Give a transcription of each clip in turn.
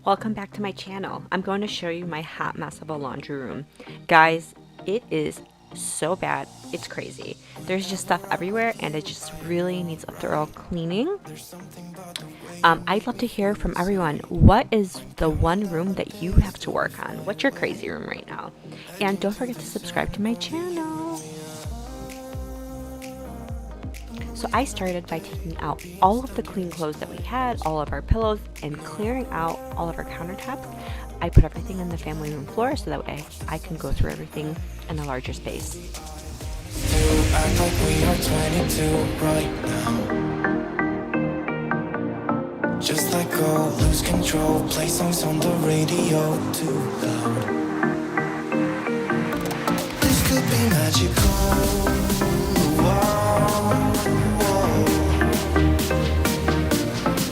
Welcome back to my channel. I'm going to show you my hot mess of a laundry room. Guys, it is so bad, it's crazy. There's just stuff everywhere and it just really needs a thorough cleaning. I'd love to hear from everyone. What is the one room that you have to work on? What's your crazy room right now? And don't forget to subscribe to my channel. So I started by taking out all of the clean clothes that we had, all of our pillows, and clearing out all of our countertops. I put everything in the family room floor so that way I can go through everything in a larger space. Act like we are 22 right now. Just let go, lose control, play songs on the radio too loud. This could be magical.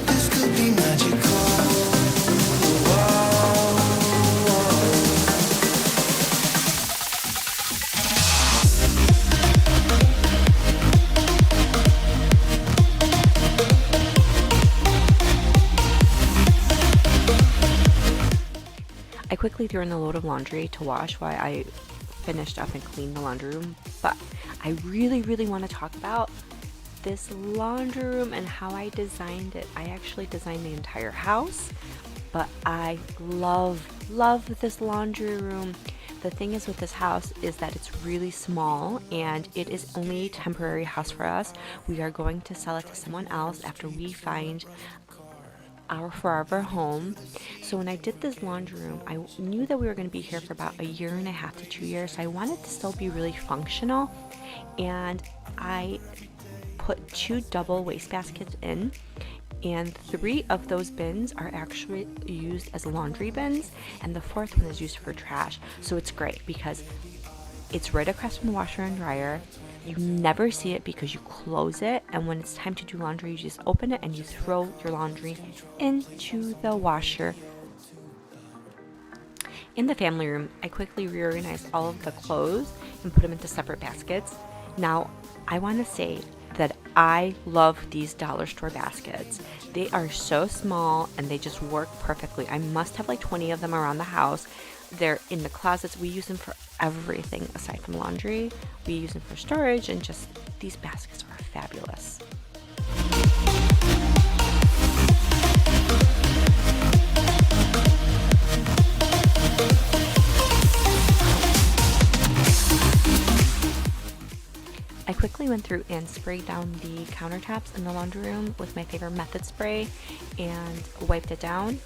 This could be magical. I quickly threw in a load of laundry to wash while I finished up and cleaned the laundry room, but I really want to talk about this laundry room and how I designed it. I actually designed the entire house, but I love this laundry room. The thing is with this house is that it's really small and it is only a temporary house for us. We are going to sell it to someone else after we find our forever home. So when I did this laundry room, I knew that we were going to be here for about 1.5 to 2 years. So I wanted to still be really functional, and I put 2 double waste baskets in, and 3 of those bins are actually used as laundry bins, and the 4th one is used for trash. So it's great because it's right across from the washer and dryer. You never see it because you close it, and when it's time to do laundry, you just open it and you throw your laundry into the washer. In the family room, I quickly reorganized all of the clothes and put them into separate baskets. Now, I want to say that I love these dollar store baskets. They are so small and they just work perfectly. I must have like 20 of them around the house. They're in the closets. We use them for everything aside from laundry. We use them for storage, and just these baskets are fabulous. I quickly went through and sprayed down the countertops in the laundry room with my favorite method spray and wiped it down.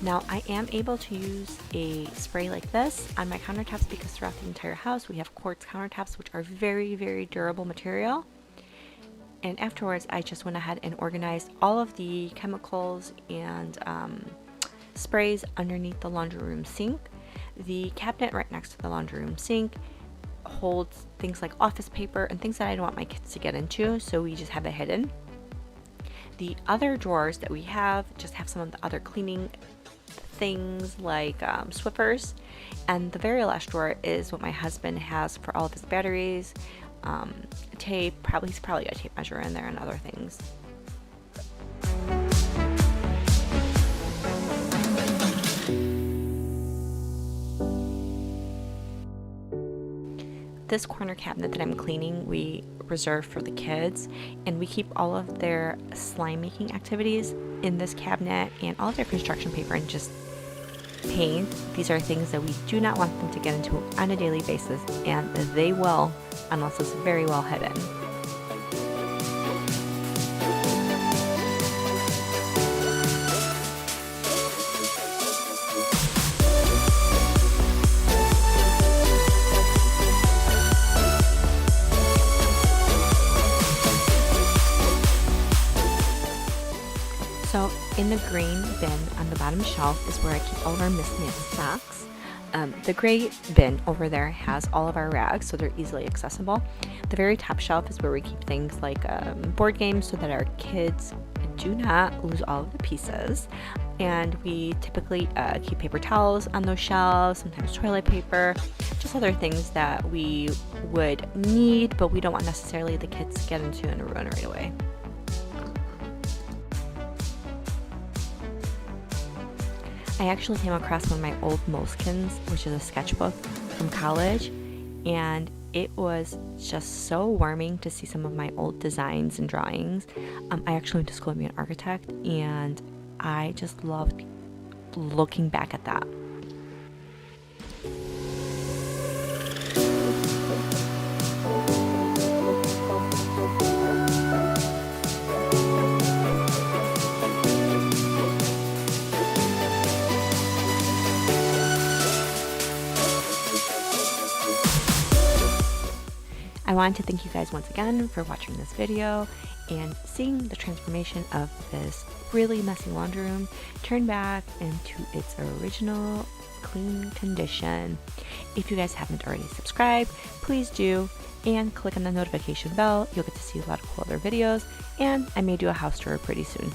Now I am able to use a spray like this on my countertops because throughout the entire house we have quartz countertops, which are very durable material. And afterwards I just went ahead and organized all of the chemicals and sprays underneath the laundry room sink. The cabinet right next to the laundry room sink holds things like office paper and things that I don't want my kids to get into, so we just have it hidden. The other drawers that we have just have some of the other cleaning things like Swiffers, and the very last drawer is what my husband has for all of his batteries, tape, he's probably got a tape measure in there and other things. This corner cabinet that I'm cleaning, we reserve for the kids, and we keep all of their slime making activities in this cabinet, and all of their construction paper and just paint. These are things that we do not want them to get into on a daily basis, and they will unless it's very well hidden. So in the green bin on the bottom shelf is where I keep all of our mismatched socks. The gray bin over there has all of our rags, so they're easily accessible. The very top shelf is where we keep things like board games so that our kids do not lose all of the pieces. And we typically keep paper towels on those shelves, sometimes toilet paper, just other things that we would need, but we don't want necessarily the kids to get into and ruin right away. I actually came across one of my old moleskins, which is a sketchbook from college, and it was just so warming to see some of my old designs and drawings. I actually went to school to be an architect, and I just loved looking back at that. I wanted to thank you guys once again for watching this video and seeing the transformation of this really messy laundry room turn back into its original clean condition. If you guys haven't already subscribed, please do, and click on the notification bell. You'll get to see a lot of cool other videos, and I may do a house tour pretty soon.